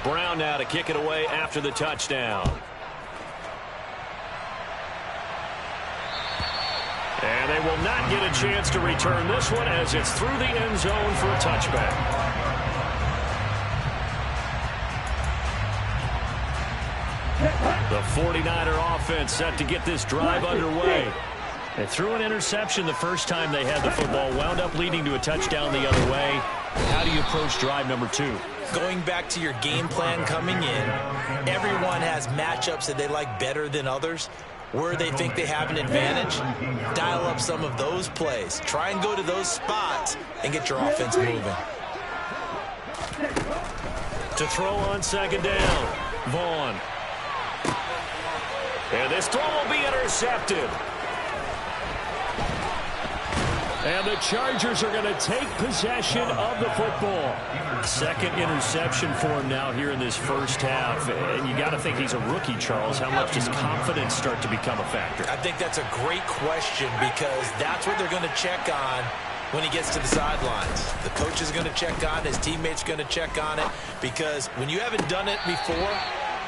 Brown now to kick it away after the touchdown. And they will not get a chance to return this one as it's through the end zone for a touchback. The 49er offense set to get this drive underway. They threw an interception the first time they had the football, wound up leading to a touchdown the other way. How do you approach drive number 2? Going back to your game plan coming in, everyone has matchups that they like better than others. Where they think they have an advantage, dial up some of those plays. Try and go to those spots and get your offense moving. To throw on second down, Vaughn. And this throw will be intercepted. And the Chargers are going to take possession of the football. Second interception for him now here in this first half. And you got to think he's a rookie, Charles. How much does confidence start to become a factor? I think that's a great question because that's what they're going to check on when he gets to the sidelines. The coach is going to check on it. His teammates are going to check on it because when you haven't done it before,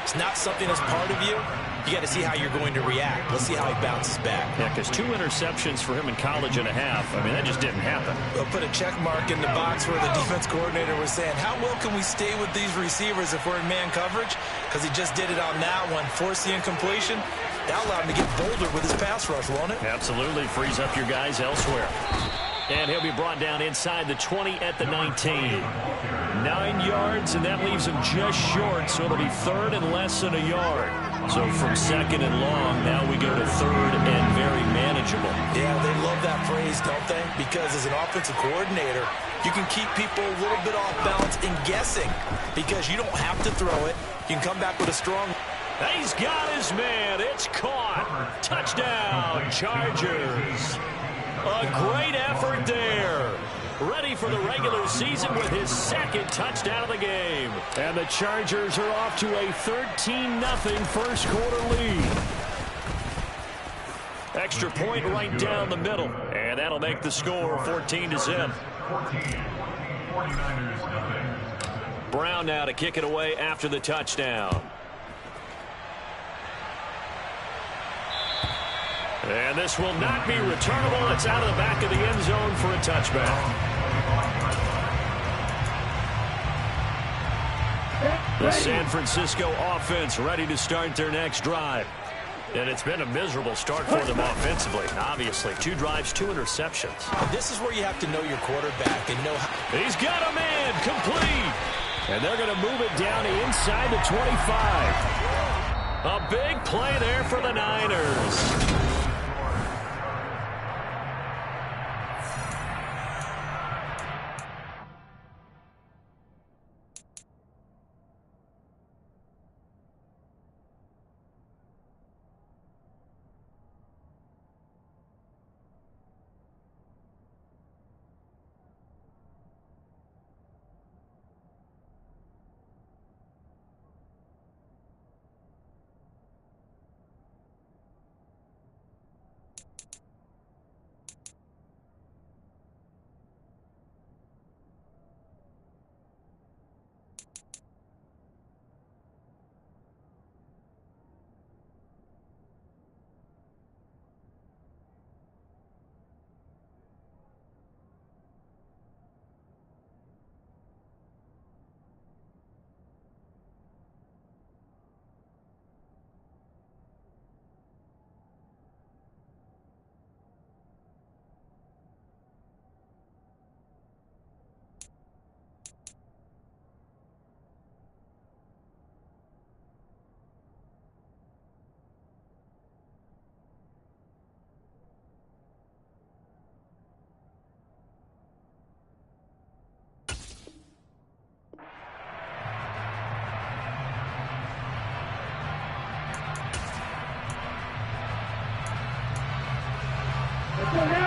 it's not something that's part of you. You got to see how you're going to react. Let's see how he bounces back. Yeah, because 2 interceptions for him in college and a half. I mean, that just didn't happen. We'll put a check mark in the box where the defense coordinator was saying, how well can we stay with these receivers if we're in man coverage? Because he just did it on that one, forced the incompletion. That allowed him to get bolder with his pass rush, won't it? Absolutely. Frees up your guys elsewhere. And he'll be brought down inside the 20 at the 19. 9 yards, and that leaves him just short, so it'll be third and less than a yard. So from second and long, now we go to third and very manageable. Yeah, they love that phrase, don't they? Because as an offensive coordinator, you can keep people a little bit off balance and guessing because you don't have to throw it. You can come back with a strong... He's got his man. It's caught. Touchdown, Chargers. A great effort there. Ready for the regular season with his second touchdown of the game. And the Chargers are off to a 13-0 first quarter lead. Extra point right down the middle. And that'll make the score 14-0. Brown now to kick it away after the touchdown. And this will not be returnable. It's out of the back of the end zone for a touchback. The San Francisco offense ready to start their next drive. And it's been a miserable start for them offensively. Obviously, 2 drives, 2 interceptions. This is where you have to know your quarterback and know how... He's got a man, complete. And they're going to move it down to inside the 25. A big play there for the Niners.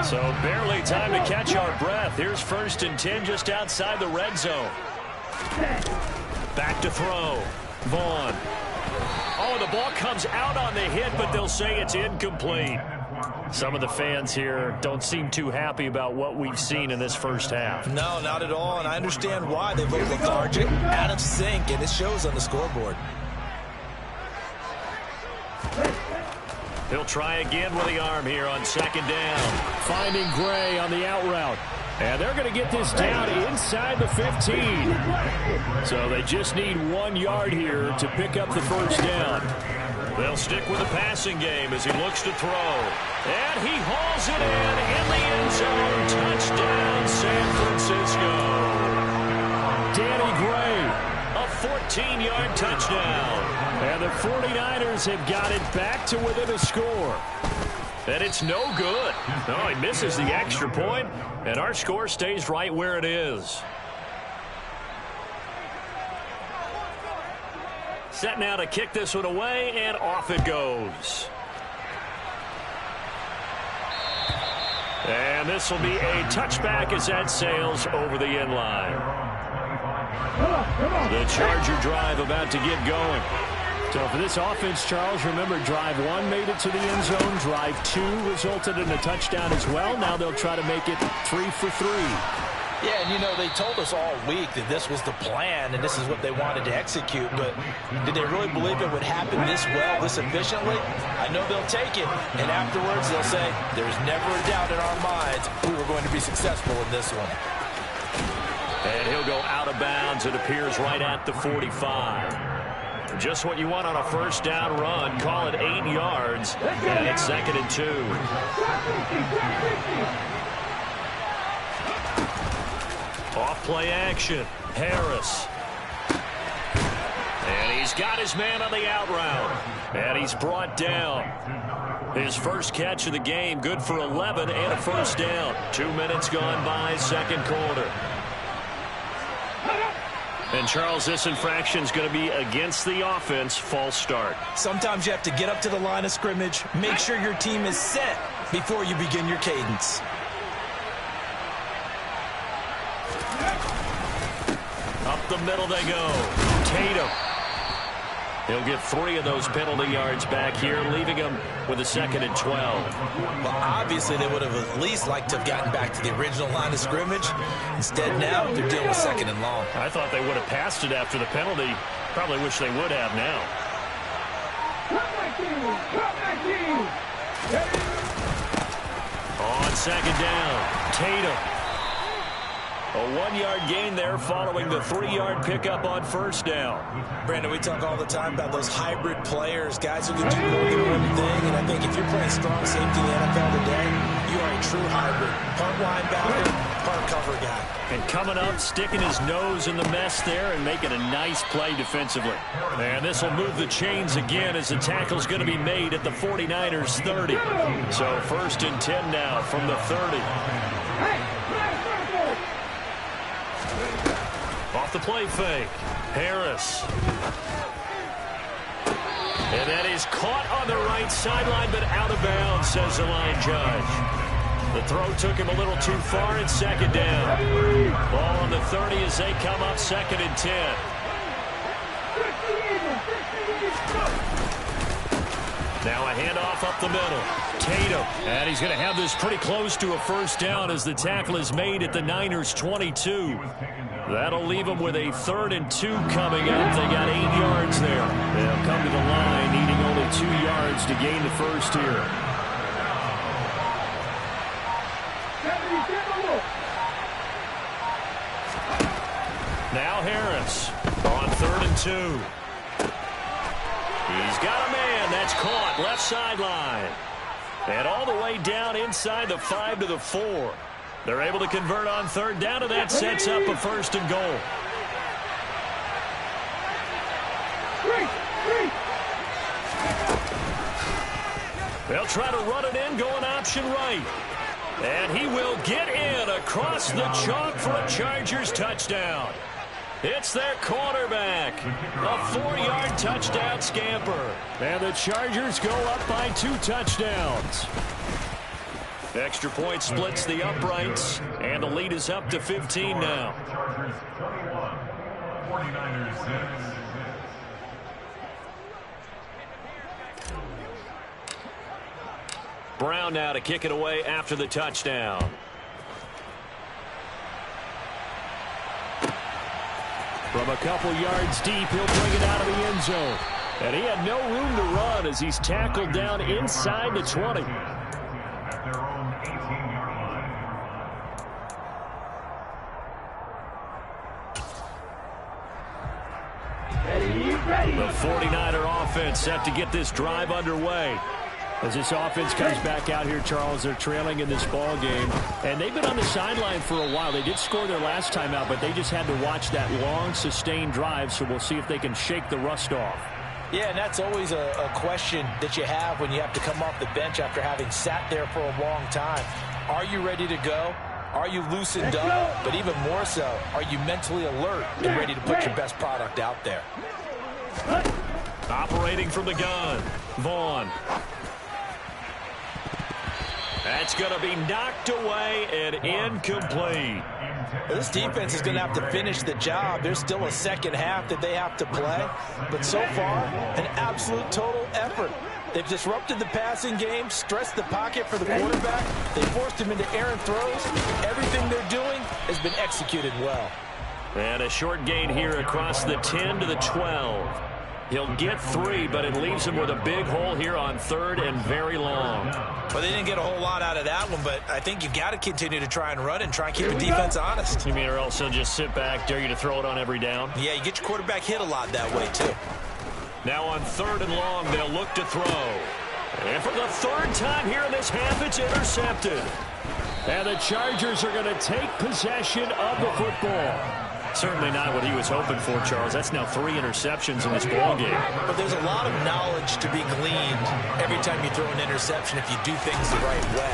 So barely time to catch our breath. Here's 1st and 10 just outside the red zone. Back to throw. Vaughn. Oh, the ball comes out on the hit, but they'll say it's incomplete. Some of the fans here don't seem too happy about what we've seen in this first half. No, not at all, and I understand why. They look lethargic, out of sync, and it shows on the scoreboard. He'll try again with the arm here on second down. Finding Gray on the out route. And they're going to get this down inside the 15. So they just need 1 yard here to pick up the first down. They'll stick with the passing game as he looks to throw. And he hauls it in the end zone. Touchdown, San Francisco. Danny Gray, a 14-yard touchdown. And the 49ers have got it back to within a score. And it's no good. No, he misses the extra point, and our score stays right where it is. Set now to kick this one away, and off it goes. And this will be a touchback as that sails over the end line. The Charger drive about to get going. So for this offense, Charles, remember, drive 1 made it to the end zone. Drive 2 resulted in a touchdown as well. Now they'll try to make it 3 for 3. Yeah, and you know, they told us all week that this was the plan and this is what they wanted to execute, but did they really believe it would happen this well, this efficiently? I know they'll take it, and afterwards they'll say, there's never a doubt in our minds we were going to be successful in this one. And he'll go out of bounds, it appears, right at the 45. Just what you want on a first down run. Call it 8 yards, and it's 2nd and 2. Off play action. Harris. And he's got his man on the out route. And he's brought down. His first catch of the game, good for 11 and a first down. 2 minutes gone by, second quarter. And, Charles, this infraction is going to be against the offense. False start. Sometimes you have to get up to the line of scrimmage, make sure your team is set before you begin your cadence. Up the middle they go. Tatum. He'll get 3 of those penalty yards back here, leaving him with a 2nd and 12. Well, obviously they would have at least liked to have gotten back to the original line of scrimmage. Instead, now they're dealing with 2nd and long. I thought they would have passed it after the penalty. Probably wish they would have now. On second down, Tatum. A 1-yard gain there following the 3-yard pickup on first down. Brandon, we talk all the time about those hybrid players, guys who can do more than one thing. And I think if you're playing strong safety in the NFL today, you are a true hybrid. Part linebacker, part cover guy. And coming up, sticking his nose in the mess there and making a nice play defensively. And this will move the chains again as the tackle's going to be made at the 49ers 30. So 1st and 10 now from the 30. Off the play fake. Harris. And that is caught on the right sideline, but out of bounds, says the line judge. The throw took him a little too far. It's 2nd down. Ball on the 30 as they come up 2nd and 10. Now a handoff up the middle. Tatum. And he's going to have this pretty close to a first down as the tackle is made at the Niners 22. That'll leave them with a 3rd and 2 coming up. They got 8 yards there. They'll come to the line needing only 2 yards to gain the first here. Now Harris on 3rd and 2. He's got a man. That's caught left sideline. And all the way down inside the 5 to the 4. They're able to convert on 3rd down, and that sets up a 1st and goal. They'll try to run it in, going option right. And he will get in across the chalk for a Chargers touchdown. It's their quarterback. A 4-yard touchdown scamper. And the Chargers go up by 2 touchdowns. Extra point splits the uprights, and the lead is up to 15 now. Brown now to kick it away after the touchdown. From a couple yards deep, he'll bring it out of the end zone. And he had no room to run as he's tackled down inside the 20. The 49er offense set to get this drive underway. As this offense comes back out here, Charles, they're trailing in this ball game. And they've been on the sideline for a while. They did score their last time out, but they just had to watch that long, sustained drive. So we'll see if they can shake the rust off. Yeah, and that's always a question that you have when you have to come off the bench after having sat there for a long time. Are you ready to go? Are you loosened up? But even more so, are you mentally alert and ready to put your best product out there? Operating from the gun, Vaughn. That's going to be knocked away and incomplete. This defense is going to have to finish the job. There's still a second half that they have to play. But so far, an absolute total effort. They've disrupted the passing game, stressed the pocket for the quarterback. They forced him into errant throws. Everything they're doing has been executed well. And a short gain here across the 10 to the 12. He'll get 3, but it leaves him with a big hole here on 3rd and very long. Well, they didn't get a whole lot out of that one, but I think you got to continue to try and run and try and keep the defense honest. You mean or else he'll just sit back, dare you to throw it on every down? Yeah, you get your quarterback hit a lot that way, too. Now on 3rd and long, they'll look to throw. And for the 3rd time here in this half, it's intercepted. And the Chargers are going to take possession of the football. Certainly not what he was hoping for, Charles. That's now 3 interceptions in this ballgame. But there's a lot of knowledge to be gleaned every time you throw an interception if you do things the right way.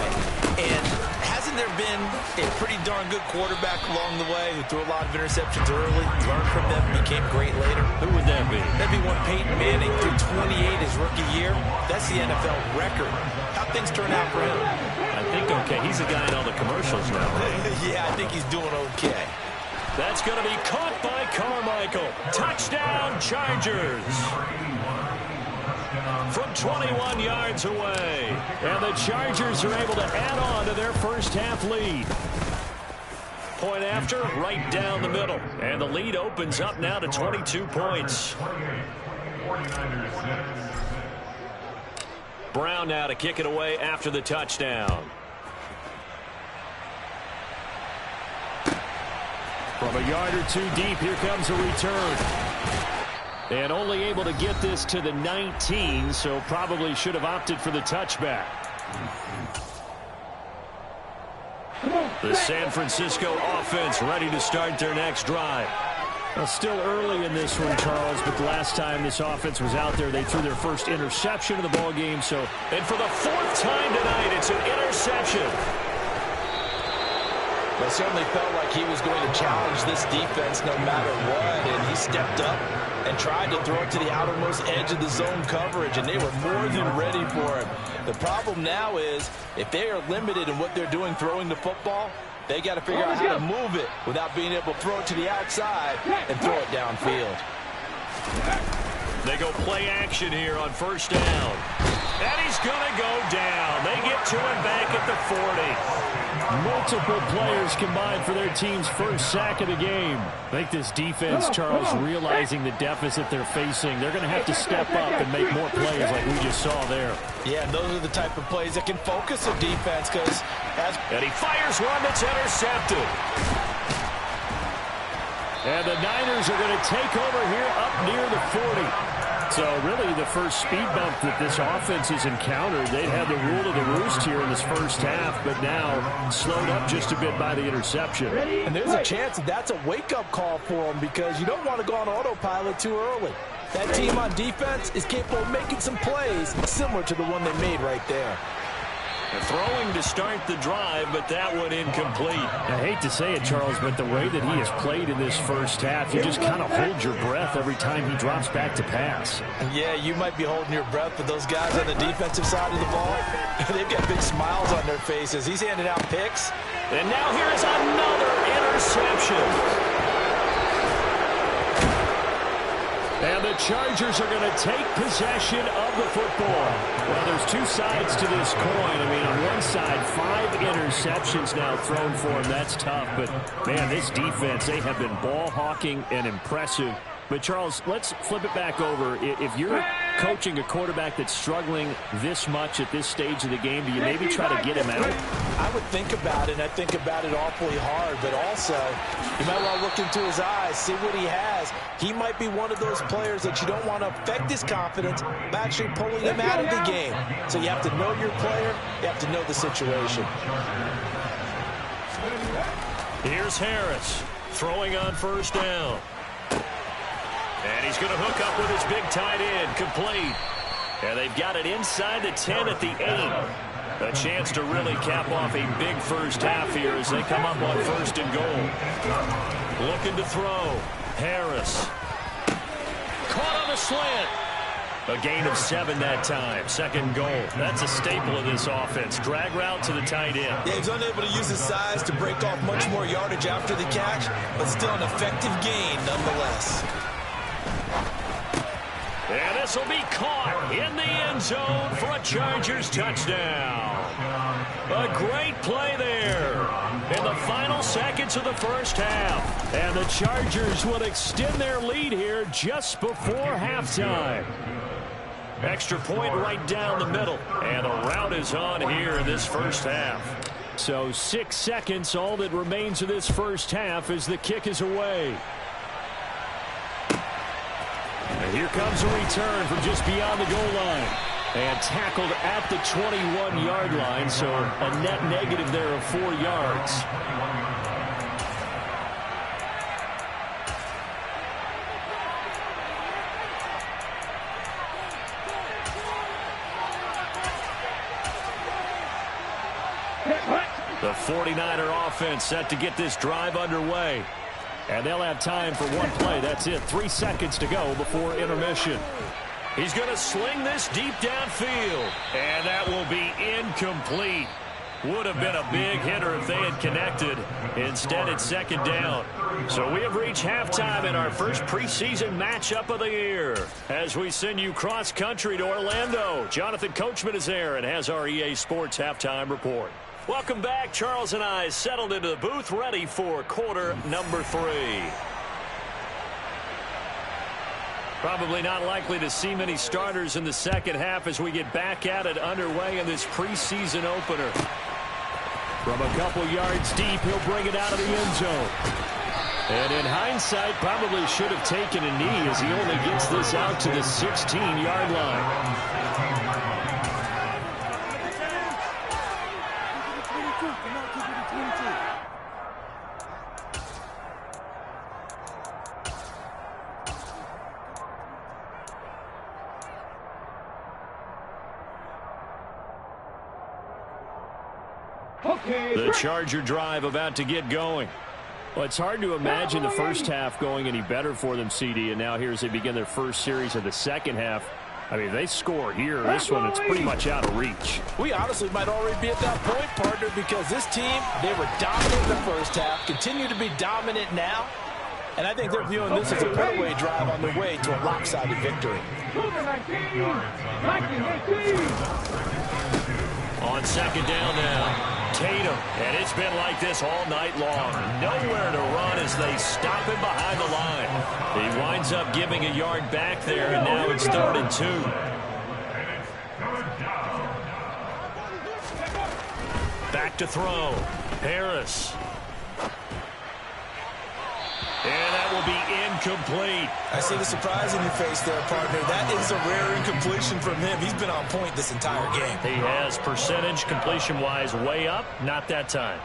And hasn't there been a pretty darn good quarterback along the way who threw a lot of interceptions early, learned from them, became great later? Who would that be? That'd be one Peyton Manning, threw 28 his rookie year. That's the NFL record. How'd things turn out for him? I think okay. He's the guy in all the commercials now, right? Yeah, I think he's doing okay. That's going to be caught by Carmichael. Touchdown, Chargers. From 21 yards away. And the Chargers are able to add on to their first half lead. Point after, right down the middle. And the lead opens up now to 22 points. Brown now to kick it away after the touchdown. From a yard or 2 deep, here comes a return. And only able to get this to the 19, so probably should have opted for the touchback. The San Francisco offense ready to start their next drive. Well, still early in this one, Charles, but the last time this offense was out there, they threw their first interception of the ballgame. And for the 4th time tonight, it's an interception. It certainly felt like he was going to challenge this defense no matter what, and he stepped up and tried to throw it to the outermost edge of the zone coverage, and they were more than ready for him. The problem now is if they are limited in what they're doing throwing the football, they got to figure out how to move it without being able to throw it to the outside and throw it downfield. They go play action here on 1st down. And he's going to go down. They get to him back at the 40. Multiple players combined for their team's first sack of the game. I think this defense, Charles, realizing the deficit they're facing, they're going to have to step up and make more plays like we just saw there. Yeah, and those are the type of plays that can focus a defense and he fires one that's intercepted. And the Niners are going to take over here up near the 40. So really the first speed bump that this offense has encountered. They'd had the rule of the roost here in this first half, but now slowed up just a bit by the interception. And there's a chance that that's a wake-up call for them because you don't want to go on autopilot too early. That team on defense is capable of making some plays similar to the one they made right there. Throwing to start the drive, but that one incomplete. I hate to say it, Charles, but the way that he has played in this first half, you just kind of hold your breath every time he drops back to pass. Yeah, you might be holding your breath, but those guys on the defensive side of the ball, they've got big smiles on their faces. He's handing out picks. And now here's another interception. And And the Chargers are going to take possession of the football. Well, there's two sides to this coin. I mean, on one side, 5 interceptions now thrown for him. That's tough. But, man, this defense, they have been ball hawking and impressive. But, Charles, let's flip it back over. If you're coaching a quarterback that's struggling this much at this stage of the game, do you maybe try to get him out? I would think about it, and I think about it awfully hard. But also, you might want to look into his eyes, see what he has. He might be one of those players that you don't want to affect his confidence by actually pulling him out of the game. So you have to know your player. You have to know the situation. Here's Harris throwing on first down. And he's going to hook up with his big tight end, complete. And they've got it inside the 10 at the 8. A chance to really cap off a big first half here as they come up on first and goal. Looking to throw. Harris. Caught on the slant. A gain of 7 that time. Second goal. That's a staple of this offense. Drag route to the tight end. Yeah, he's unable to use his size to break off much more yardage after the catch, but still an effective gain nonetheless. And this will be caught in the end zone for a Chargers touchdown. A great play there in the final seconds of the first half. And the Chargers will extend their lead here just before halftime. Extra point right down the middle. And the route is on here in this first half. So 6 seconds, all that remains of this first half as the kick is away. And here comes a return from just beyond the goal line. And tackled at the 21-yard line, so a net negative there of 4 yards. The 49er offense set to get this drive underway. And they'll have time for one play. That's it. 3 seconds to go before intermission. He's going to sling this deep downfield. And that will be incomplete. Would have been a big hitter if they had connected. Instead, it's second down. So we have reached halftime in our first preseason matchup of the year. As we send you cross-country to Orlando, Jonathan Coachman is there and has our EA Sports halftime report. Welcome back. Charles and I settled into the booth, ready for quarter number 3. Probably not likely to see many starters in the second half as we get back at it underway in this preseason opener. From a couple yards deep, he'll bring it out of the end zone. And in hindsight, probably should have taken a knee as he only gets this out to the 16-yard line. The Charger drive about to get going. Well, it's hard to imagine the first half going any better for them, CD, and now here as they begin their first series of the second half. I mean, if they score here, this one, it's pretty much out of reach. We honestly might already be at that point, partner, because this team, they were dominant in the first half, continue to be dominant now, and I think they're viewing this as a runaway drive on their way to a lopsided victory. On second down now. Tatum, and it's been like this all night long. Nowhere to run as they stop him behind the line. He winds up giving a yard back there, and now it's 3rd and 2. Back to throw. Harris. And that will be incomplete. I see the surprise in your face there, partner. That is a rare incompletion from him. He's been on point this entire game. He has percentage completion-wise way up. Not that time.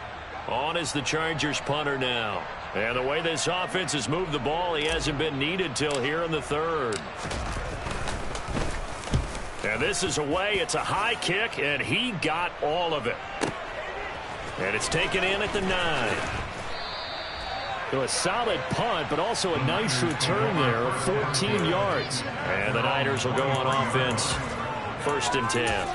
On is the Chargers punter now. And the way this offense has moved the ball, he hasn't been needed till here in the 3rd. And this is away. It's a high kick, and he got all of it. And it's taken in at the 9. So a solid punt, but also a nice return there of 14 yards. And the Niners will go on offense. 1st and 10.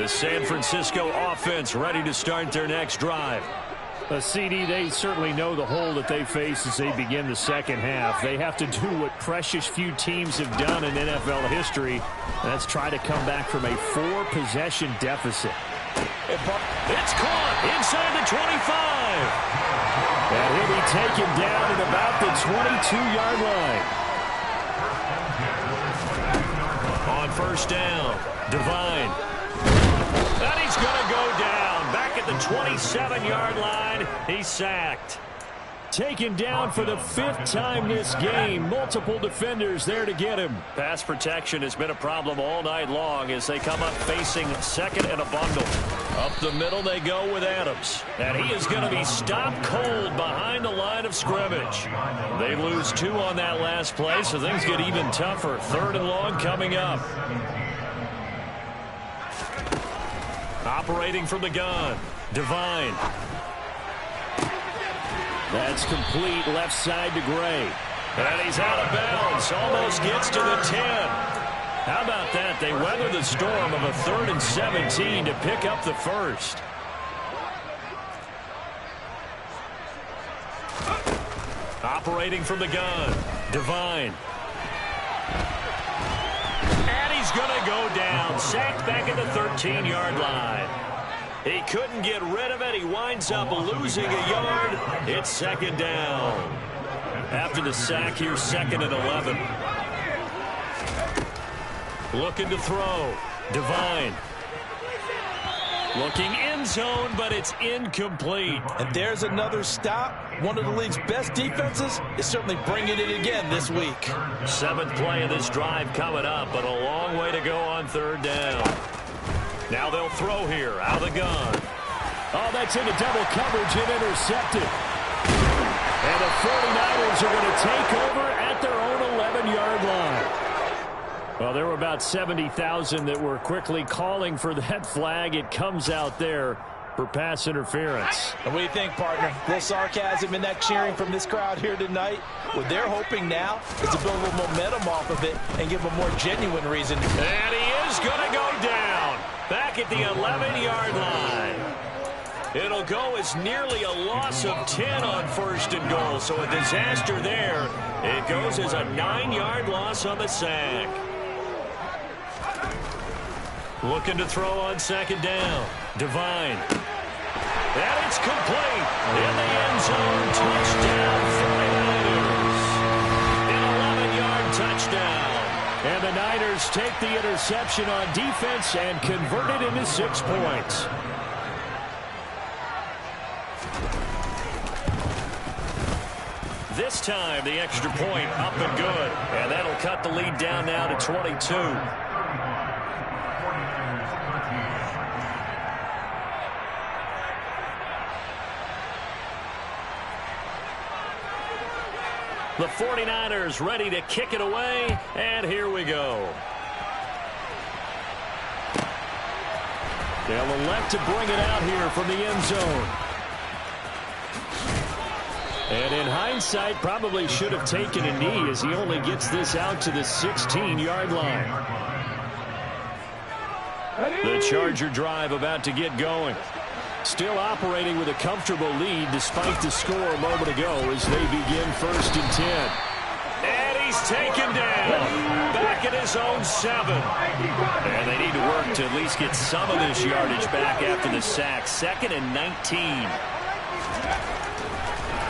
The San Francisco offense ready to start their next drive. CD, they certainly know the hole that they face as they begin the second half. They have to do what precious few teams have done in NFL history. That's try to come back from a 4-possession deficit. It's caught inside the 25. And he'll be taken down at about the 22-yard line. On first down, Devine. And he's going to go down. Back at the 27-yard line, he's sacked. Taken down for the 5th time this game. Multiple defenders there to get him. Pass protection has been a problem all night long as they come up facing second and a bundle. Up the middle they go with Adams. And he is going to be stopped cold behind the line of scrimmage. They lose 2 on that last play, so things get even tougher. 3rd and long coming up. Operating from the gun, Devine. That's complete left side to Gray. And he's out of bounds. Almost gets to the 10. How about that? They weather the storm of a 3rd and 17 to pick up the first. Operating from the gun, Devine. And he's going to go down. Sacked back at the 13-yard line. He couldn't get rid of it. He winds up losing a yard. It's 2nd down. After the sack, here's 2nd and 11. Looking to throw. Devine. Looking end zone, but it's incomplete. And there's another stop. One of the league's best defenses is certainly bringing it again this week. 7th play of this drive coming up, but a long way to go on 3rd down. Now they'll throw here, out of the gun. Oh, that's into double coverage and intercepted. And the 49ers are going to take over at their own 11-yard line. Well, there were about 70,000 that were quickly calling for that flag. It comes out there for pass interference. And what do you think, partner? A little sarcasm in that cheering from this crowd here tonight. What they're hoping now is to build a little momentum off of it and give a more genuine reason. And he is going to go down. Back at the 11-yard line. It'll go as nearly a loss of 10 on 1st and goal. So a disaster there. It goes as a 9-yard loss on the sack. Looking to throw on 2nd down. Devine. And it's complete. In the end zone. Touchdown 49ers. An 11-yard touchdown. And the Niners take the interception on defense and convert it into 6 points. This time, the extra point up and good. And that'll cut the lead down now to 22. The 49ers ready to kick it away, and here we go. They'll elect to bring it out here from the end zone. And in hindsight, probably should have taken a knee as he only gets this out to the 16-yard line. The Charger drive about to get going. Still operating with a comfortable lead despite the score a moment ago as they begin 1st and 10. And he's taken down. Back at his own 7. And they need to work to at least get some of this yardage back after the sack. 2nd and 19.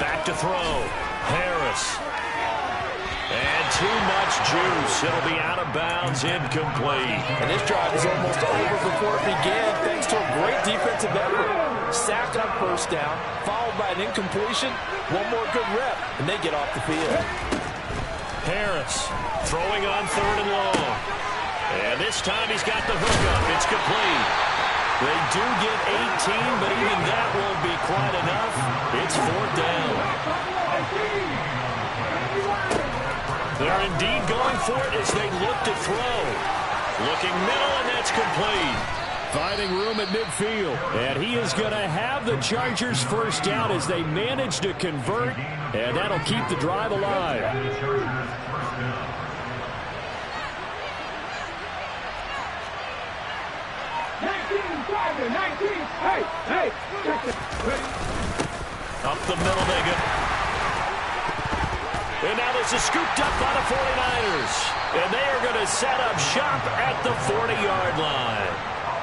Back to throw. Harris. And too much juice. It'll be out of bounds, incomplete. And this drive is almost over before it began thanks to a great defensive effort. Sack on 1st down, followed by an incompletion. One more good rep, and they get off the field. Harris throwing on 3rd and long. And this time he's got the hookup. It's complete. They do get 18, but even that won't be quite enough. It's 4th down. They're indeed going for it as they look to throw. Looking middle, and that's complete. Finding room at midfield. And he is going to have the Chargers 1st down as they manage to convert. And that'll keep the drive alive. Up the middle they go. And now this is scooped up by the 49ers. And they are going to set up shop at the 40-yard line.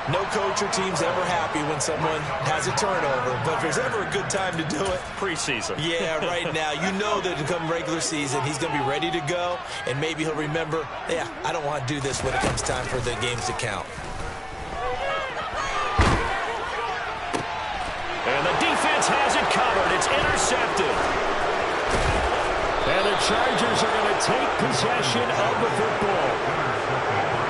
No coach or team's ever happy when someone has a turnover, but if there's ever a good time to do it, preseason. Yeah, right now. You know that come regular season, he's going to be ready to go, and maybe he'll remember, yeah, I don't want to do this when it comes time for the games to count. And the defense has it covered. It's intercepted. And the Chargers are going to take possession of the football.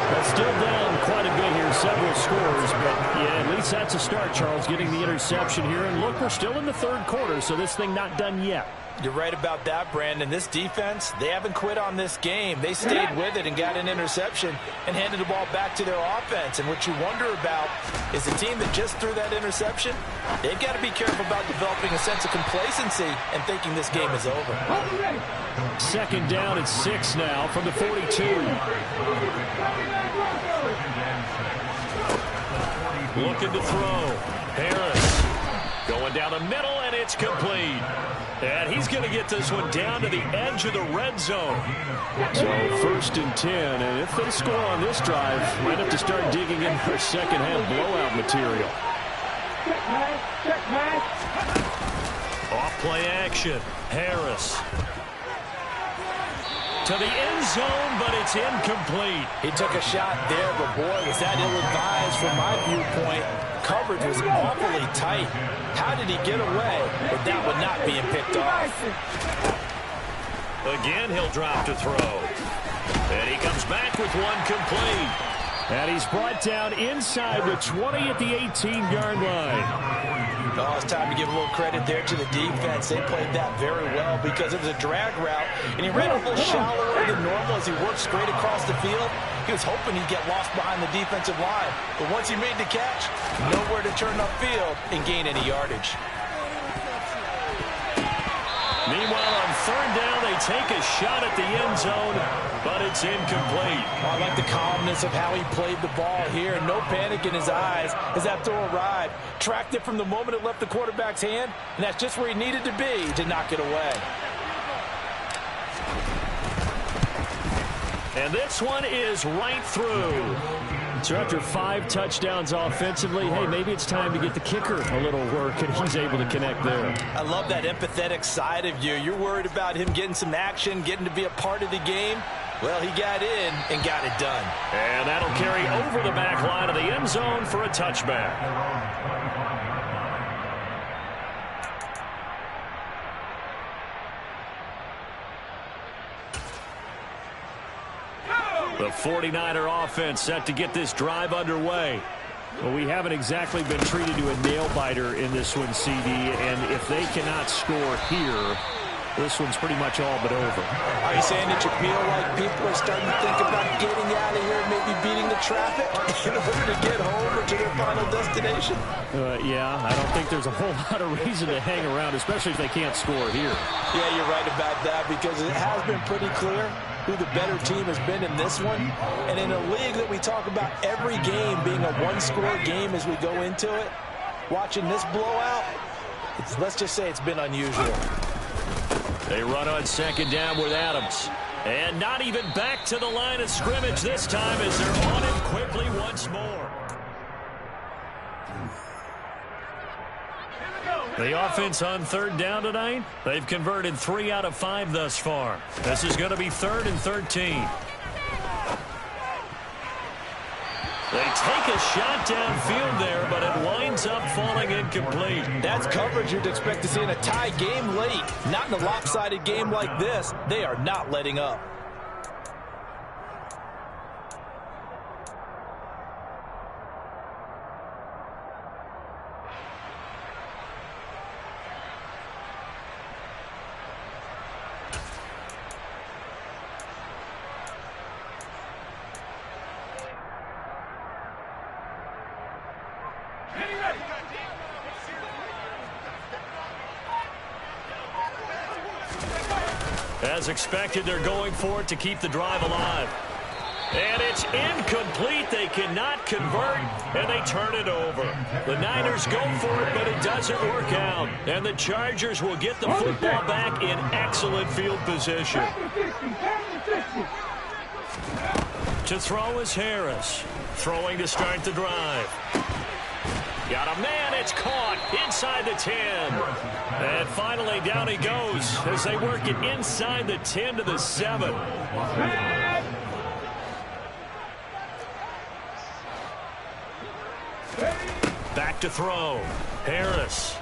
That's still down quite a bit here, several scores, but yeah, at least that's a start, Charles, getting the interception here. And look, we're still in the third quarter, so this thing not done yet. You're right about that, Brandon. This defense, they haven't quit on this game. They stayed with it and got an interception and handed the ball back to their offense. And what you wonder about is the team that just threw that interception, they've got to be careful about developing a sense of complacency and thinking this game is over. Second down at 6 now from the 42. Looking to throw. Harris going down the middle, and it's complete. And he's going to get this one down to the edge of the red zone. So first and 10, and if they score on this drive, might have to start digging in for second-half blowout material. Off play action. Harris to the end zone, but it's incomplete. He took a shot there, but boy, was that ill-advised from my viewpoint. Coverage was awfully tight. How did he get away with that one not being picked off? Again, he'll drop to throw. And he comes back with one complete. And he's brought down inside the 20 at the 18-yard line. Oh, it's time to give a little credit there to the defense. They played that very well because it was a drag route, and he ran a little shallower than normal as he worked straight across the field. He was hoping he'd get lost behind the defensive line, but once he made the catch, nowhere to turn upfield and gain any yardage. Meanwhile, on third down, they take a shot at the end zone, but it's incomplete. I like the calmness of how he played the ball here. No panic in his eyes as that throw arrived. Tracked it from the moment it left the quarterback's hand, and that's just where he needed to be to knock it away. And this one is right through. So after 5 touchdowns offensively, hey, maybe it's time to get the kicker a little work, and he's able to connect there. I love that empathetic side of you. You're worried about him getting some action, getting to be a part of the game. Well, he got in and got it done. And that'll carry over the back line of the end zone for a touchback. The 49er offense set to get this drive underway. Well, we haven't exactly been treated to a nail-biter in this one, CD, and if they cannot score here, this one's pretty much all but over. Are you saying that you feel like people are starting to think about getting out of here, maybe beating the traffic in order to get home or to their final destination? Yeah, I don't think there's a whole lot of reason to hang around, especially if they can't score here. Yeah, you're right about that because it has been pretty clear who the better team has been in this one. And in a league that we talk about every game being a one-score game as we go into it, watching this blowout, let's just say it's been unusual. They run on second down with Adams. And not even back to the line of scrimmage this time as they're on him quickly once more. The offense on third down tonight, they've converted 3 out of 5 thus far. This is going to be 3rd and 13. They take a shot downfield there, but it winds up falling incomplete. That's coverage you'd expect to see in a tie game late. Not in a lopsided game like this. They are not letting up. As expected, they're going for it to keep the drive alive. And it's incomplete. They cannot convert, and they turn it over. The Niners go for it, but it doesn't work out. And the Chargers will get the football back in excellent field position. To throw is Harris. Throwing to start the drive. Got a man. It's caught inside the 10. And finally down he goes as they work it inside the 10 to the 7. Back to throw. Harris.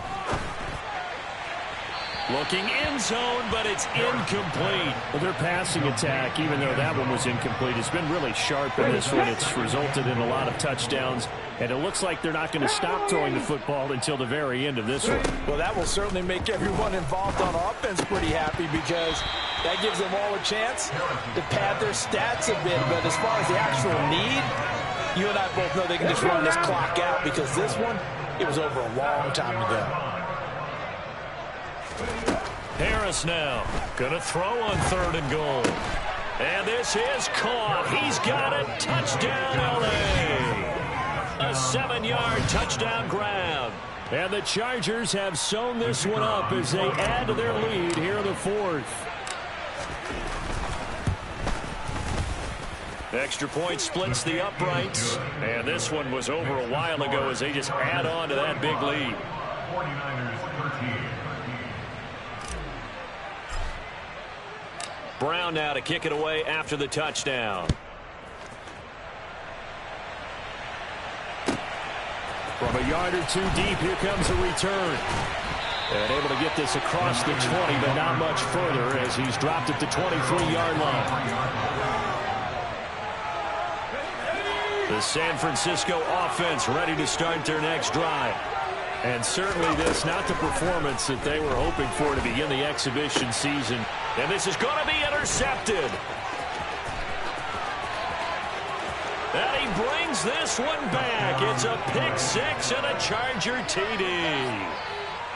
Looking end zone, but it's incomplete. Well, their passing attack, even though that one was incomplete, has been really sharp in this one. It's resulted in a lot of touchdowns, and it looks like they're not going to stop throwing the football until the very end of this one. Well, that will certainly make everyone involved on offense pretty happy because that gives them all a chance to pad their stats a bit. But as far as the actual need, you and I both know they can just run this clock out because this one, it was over a long time ago. Harris now gonna throw on 3rd and goal. And this is caught. He's got it. Touchdown, LA. A 7-yard touchdown grab. And the Chargers have sewn this one up as they add to their lead here in the 4th. Extra point splits the uprights. And this one was over a while ago as they just add on to that big lead. 49ers 13. Brown now to kick it away after the touchdown. From a yard or two deep, here comes a return. And able to get this across the 20, but not much further as he's dropped at the 23-yard line. The San Francisco offense ready to start their next drive. And certainly this, not the performance that they were hoping for to begin the exhibition season. And this is going to be intercepted. And he brings this one back. It's a pick six and a Charger TD.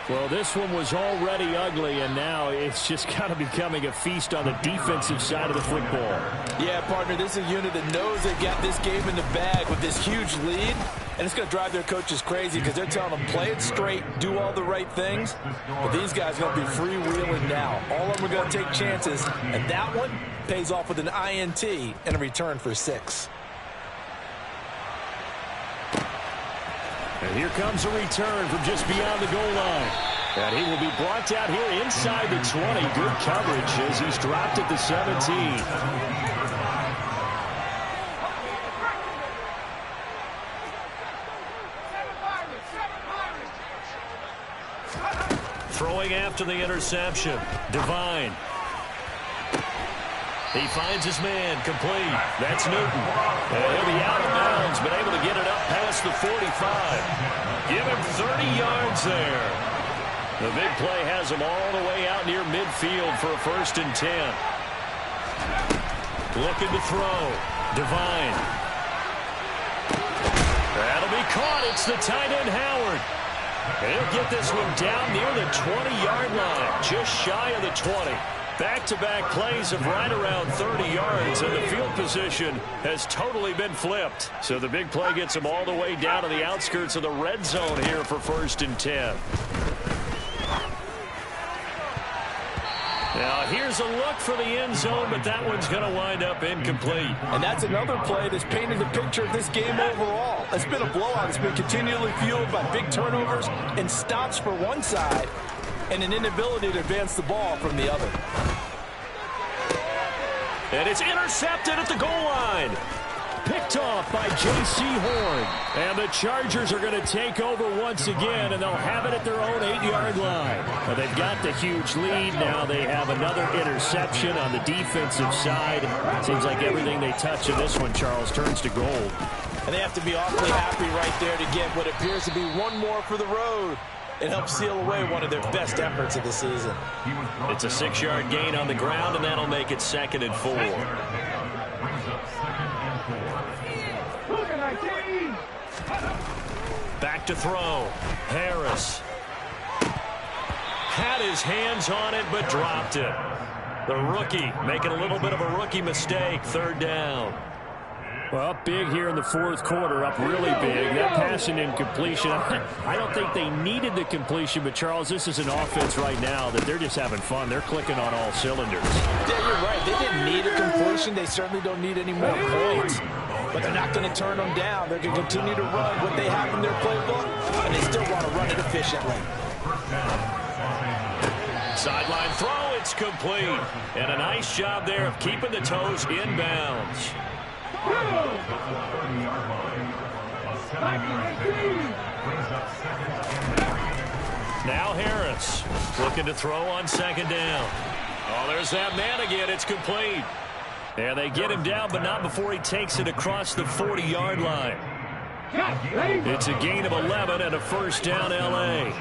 Well, this one was already ugly, and now it's just kind of becoming a feast on the defensive side of the football. Yeah, partner, this is a unit that knows they got this game in the bag with this huge lead, and it's going to drive their coaches crazy because they're telling them play it straight, do all the right things, but these guys are going to be freewheeling now. All of them are going to take chances, and that one pays off with an INT and a return for 6. And here comes a return from just beyond the goal line. And he will be brought down here inside the 20. Good coverage as he's dropped at the 17. Throwing after the interception. Devine. He finds his man, complete. That's Newton. And he'll be out of bounds, but able to get it up past the 45. Give him 30 yards there. The big play has him all the way out near midfield for a 1st and 10. Looking to throw. Devine. That'll be caught. It's the tight end, Howard. And he'll get this one down near the 20-yard line, just shy of the 20. Back-to-back plays of right around 30 yards, and the field position has totally been flipped. So the big play gets them all the way down to the outskirts of the red zone here for 1st and 10. Now, here's a look for the end zone, but that one's going to wind up incomplete. And that's another play that's painted the picture of this game overall. It's been a blowout. It's been continually fueled by big turnovers and stops for one side and an inability to advance the ball from the other. And it's intercepted at the goal line. Picked off by J.C. Horn. And the Chargers are going to take over once again, and they'll have it at their own 8-yard line. Well, they've got the huge lead. Now they have another interception on the defensive side. Seems like everything they touch in this one, Charles, turns to gold. And they have to be awfully happy right there to get what appears to be one more for the road. It helps seal away one of their best efforts of the season. It's a 6-yard gain on the ground, and that'll make it 2nd and 4. Back to throw. Harris. Had his hands on it, but dropped it. The rookie making a little bit of a rookie mistake. 3rd down. Well, big here in the fourth quarter, up really big. That passing incompletion, I don't think they needed the completion, but, Charles, this is an offense right now that they're just having fun. They're clicking on all cylinders. Yeah, you're right. They didn't need a completion. They certainly don't need any more points. But they're not going to turn them down. They're going to continue to run what they have in their playbook, and they still want to run it efficiently. Sideline throw, it's complete. And a nice job there of keeping the toes in bounds. Now Harris looking to throw on second down. Oh, there's that man again. It's complete. And they get him down, but not before he takes it across the 40-yard line. It's a gain of 11 and a first down, L.A.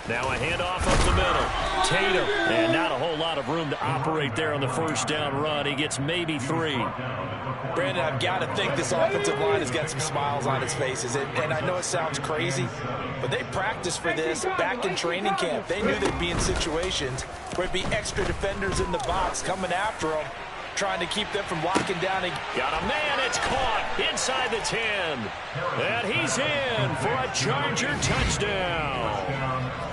Now a handoff up the middle. Tatum. And not a whole lot of room to operate there on the first down run. He gets maybe 3. Brandon, I've got to think this offensive line has got some smiles on its faces. And I know it sounds crazy, but they practiced for this back in training camp. They knew they'd be in situations where it'd be extra defenders in the box coming after them, trying to keep them from locking down. Got a man, it's caught inside the 10. And he's in for a Charger touchdown.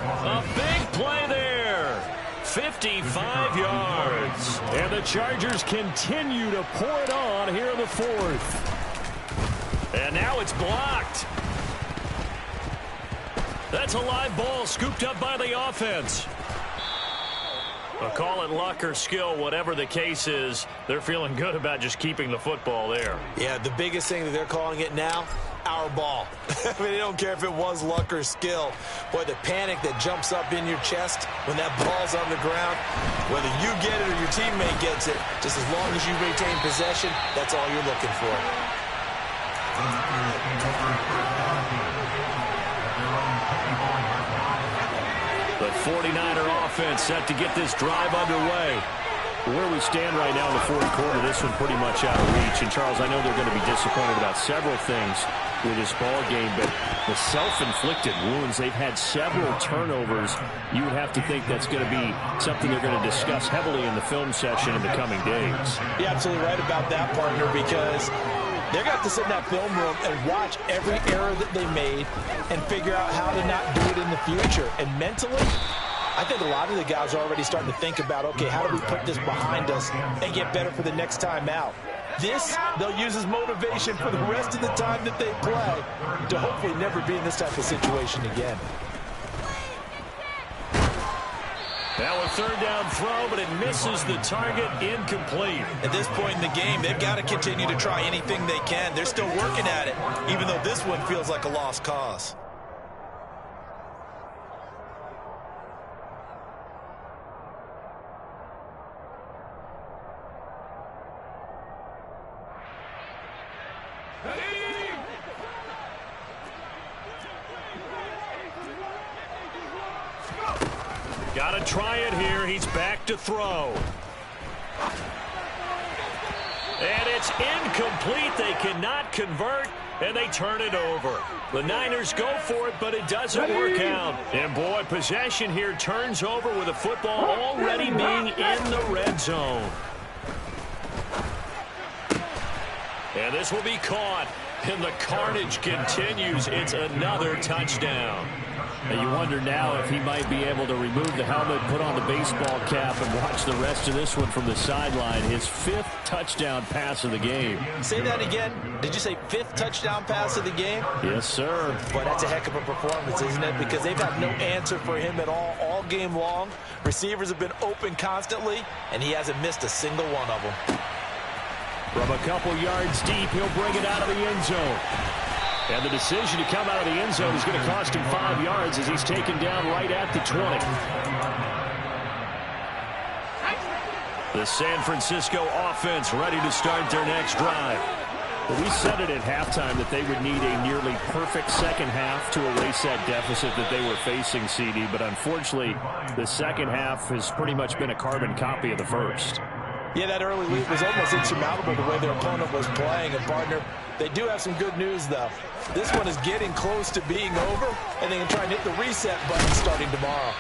A big play there. 55 yards. And the Chargers continue to pour it on here in the fourth. And now it's blocked. That's a live ball scooped up by the offense. I'll call it luck or skill, whatever the case is. They're feeling good about just keeping the football there. Yeah, the biggest thing that they're calling it now, our ball. I mean, they don't care if it was luck or skill. Boy, the panic that jumps up in your chest when that ball's on the ground, whether you get it or your teammate gets it, just as long as you retain possession, that's all you're looking for. The 49er offense set to get this drive underway. Where we stand right now in the fourth quarter, this one pretty much out of reach. And, Charles, I know they're going to be disappointed about several things with this ball game, but the self-inflicted wounds, they've had several turnovers. You would have to think that's going to be something they're going to discuss heavily in the film session in the coming days. You're absolutely right about that, partner, because they're going to have to sit in that film room and watch every error that they made and figure out how to not do it in the future. And mentally, I think a lot of the guys are already starting to think about, okay, how do we put this behind us and get better for the next time out? This, they'll use as motivation for the rest of the time that they play to hopefully never be in this type of situation again. Now a third down throw, but it misses the target, incomplete. At this point in the game, they've got to continue to try anything they can. They're still working at it, even though this one feels like a lost cause. Got to try it here. He's back to throw. And it's incomplete. They cannot convert, and they turn it over. The Niners go for it, but it doesn't work out. And, boy, possession here turns over with the football already being in the red zone. And this will be caught, and the carnage continues. It's another touchdown. And you wonder now if he might be able to remove the helmet, put on the baseball cap, and watch the rest of this one from the sideline. His 5th touchdown pass of the game. Say that again. Did you say 5th touchdown pass of the game? Yes, sir. Boy, that's a heck of a performance, isn't it? Because they've had no answer for him at all game long. Receivers have been open constantly, and he hasn't missed a single one of them. From a couple yards deep, he'll bring it out of the end zone. And the decision to come out of the end zone is going to cost him 5 yards as he's taken down right at the 20. The San Francisco offense ready to start their next drive. Well, we said it at halftime that they would need a nearly perfect second half to erase that deficit that they were facing, CD. But unfortunately, the second half has pretty much been a carbon copy of the first. Yeah, that early lead was almost insurmountable the way their opponent was playing. And, partner, they do have some good news, though. This one is getting close to being over, and they can try and hit the reset button starting tomorrow.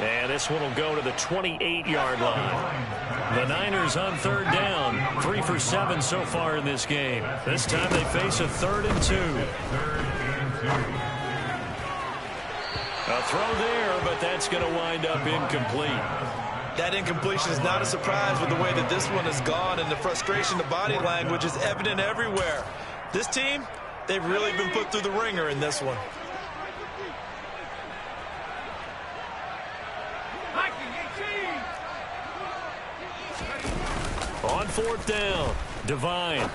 And this one will go to the 28-yard line. The Niners on third down. 3 for 7 so far in this game. This time they face a 3rd and 2. A throw there, but that's going to wind up incomplete. That incompletion is not a surprise with the way that this one has gone, and the frustration, the body language is evident everywhere. This team, they've really been put through the ringer in this one. On 4th down, Devine.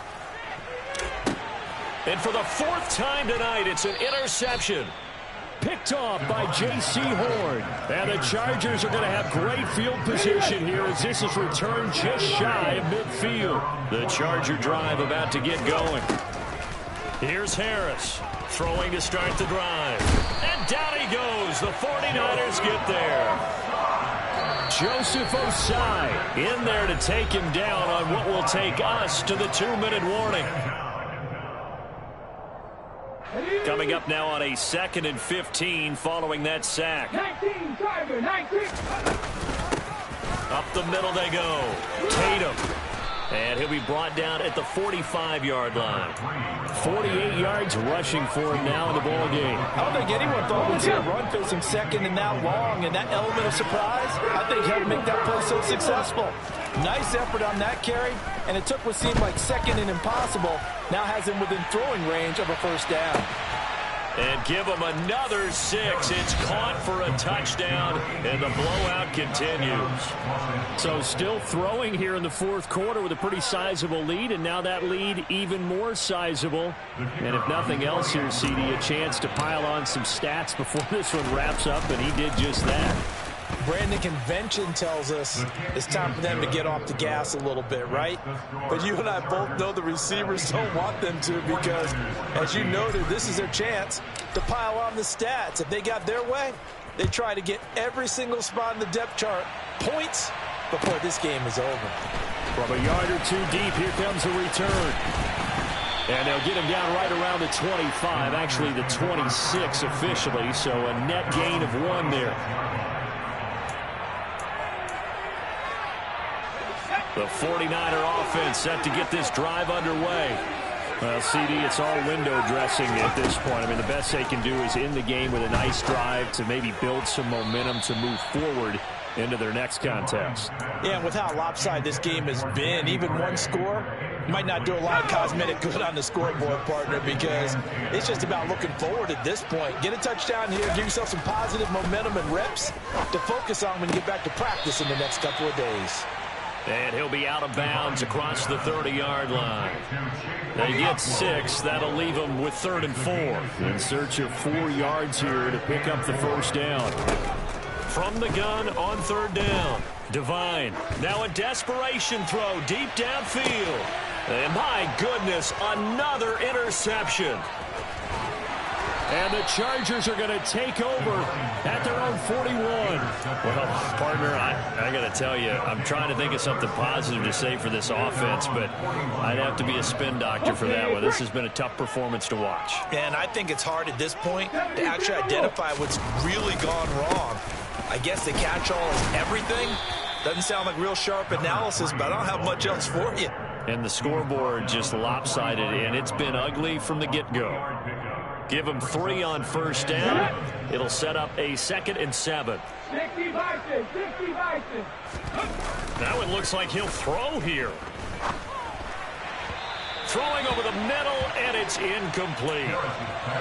And for the 4th time tonight, it's an interception. Picked off by J.C. Horn. And the Chargers are going to have great field position here as this is returned just shy of midfield. The Charger drive about to get going. Here's Harris throwing to start the drive. And down he goes. The 49ers get there. Joseph Osai in there to take him down on what will take us to the 2-minute warning. Coming up now on a 2nd and 15 following that sack. 19, driver, 19. Up the middle they go. Tatum. And he'll be brought down at the 45-yard line. 48 yards rushing for him now in the ball game. I don't think anyone thought we'd see a run facing second and that long, and that element of surprise, I think, helped make that play so successful. Nice effort on that carry, and it took what seemed like second and impossible, now has him within throwing range of a 1st down. And give him another 6. It's caught for a touchdown, and the blowout continues. So still throwing here in the 4th quarter with a pretty sizable lead, and now that lead even more sizable. And if nothing else here, CD, a chance to pile on some stats before this one wraps up, and he did just that. Brandon, convention tells us it's time for them to get off the gas a little bit, right? But you and I both know the receivers don't want them to because, as you noted, this is their chance to pile on the stats. If they got their way, they try to get every single spot in the depth chart points before this game is over. From a yard or 2 deep, here comes a return. And they'll get him down right around the 25, actually the 26 officially, so a net gain of 1 there. The 49er offense set to get this drive underway. Well, CD, it's all window dressing at this point. I mean, the best they can do is in the game with a nice drive to maybe build some momentum to move forward into their next contest. Yeah, and with how lopsided this game has been, even one score might not do a lot of cosmetic good on the scoreboard, partner, because it's just about looking forward at this point. Get a touchdown here, give yourself some positive momentum and reps to focus on when you get back to practice in the next couple of days. And he'll be out of bounds across the 30-yard line. They get 6. That'll leave them with 3rd and 4. In search of 4 yards here to pick up the 1st down. From the gun on 3rd down. Devine. Now a desperation throw deep downfield. And my goodness, another interception. And the Chargers are going to take over at their own 41. Well, partner, I got to tell you, I'm trying to think of something positive to say for this offense, but I'd have to be a spin doctor for that one. This has been a tough performance to watch. And I think it's hard at this point to actually identify what's really gone wrong. I guess the catch-all is everything. Doesn't sound like real sharp analysis, but I don't have much else for you. And the scoreboard just lopsided, and it's been ugly from the get-go. Give him 3 on 1st down. It'll set up a 2nd and 7. 60 Bison, 60 Bison. Now it looks like he'll throw here. Throwing over the middle, and it's incomplete.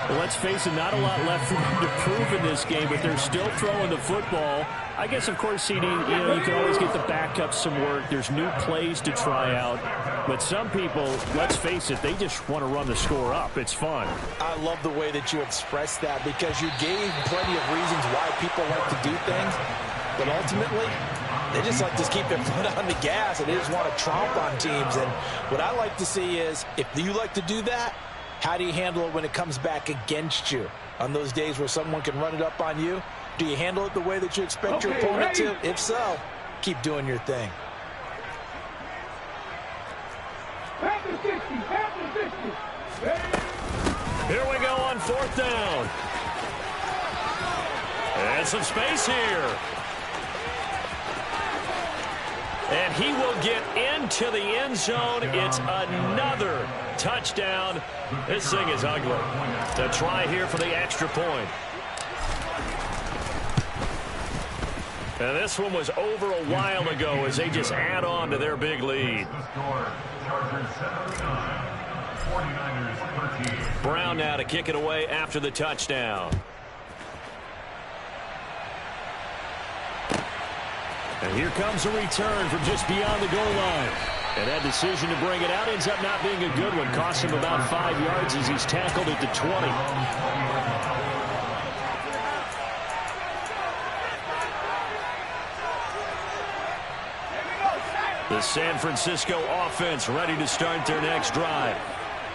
Well, let's face it, not a lot left for them to prove in this game, but they're still throwing the football. I guess, of course, CD, you can always get the backup some work. There's new plays to try out. But some people, let's face it, they just want to run the score up. It's fun. I love the way that you expressed that because you gave plenty of reasons why people like to do things. But ultimately, they just like to keep their foot on the gas, and they just want to tromp on teams. And what I like to see is, if you like to do that, how do you handle it when it comes back against you? On those days where someone can run it up on you, do you handle it the way that you expect your opponent to? If so, keep doing your thing. Panther 60, Panther 60. Here we go on 4th down. And some space here. And he will get into the end zone. It's another touchdown. This thing is ugly. The try here for the extra point. And this one was over a while ago as they just add on to their big lead. Brown now to kick it away after the touchdown. And here comes a return from just beyond the goal line. And that decision to bring it out ends up not being a good one. Costs him about 5 yards as he's tackled at the 20. The San Francisco offense ready to start their next drive.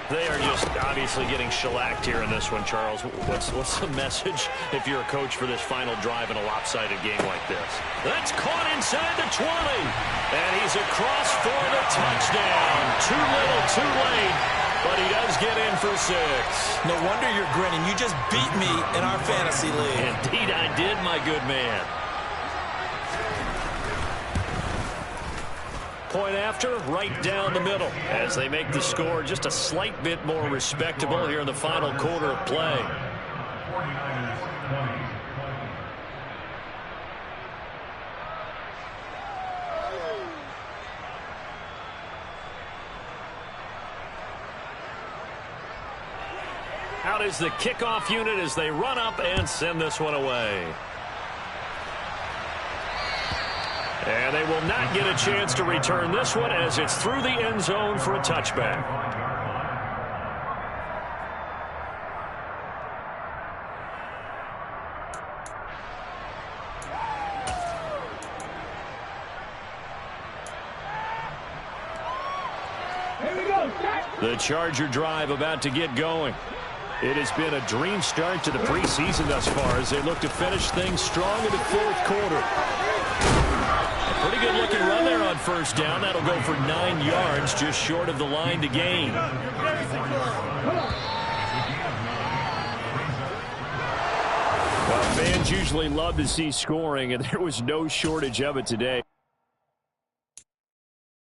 They are just obviously getting shellacked here in this one, Charles. What's the message if you're a coach for this final drive in a lopsided game like this? That's caught inside the 20. And he's across for the touchdown. Too little, too late. But he does get in for 6. No wonder you're grinning. You just beat me in our fantasy league. Indeed I did, my good man. Point after, right down the middle as they make the score just a slight bit more respectable here in the final quarter of play. 49ers 20. Out is the kickoff unit as they run up and send this one away. And they will not get a chance to return this one as it's through the end zone for a touchback. The Charger drive about to get going. It has been a dream start to the preseason thus far as they look to finish things strong in the fourth quarter. Pretty good looking run there on first down. That'll go for 9 yards, just short of the line to gain. Well, fans usually love to see scoring, and there was no shortage of it today.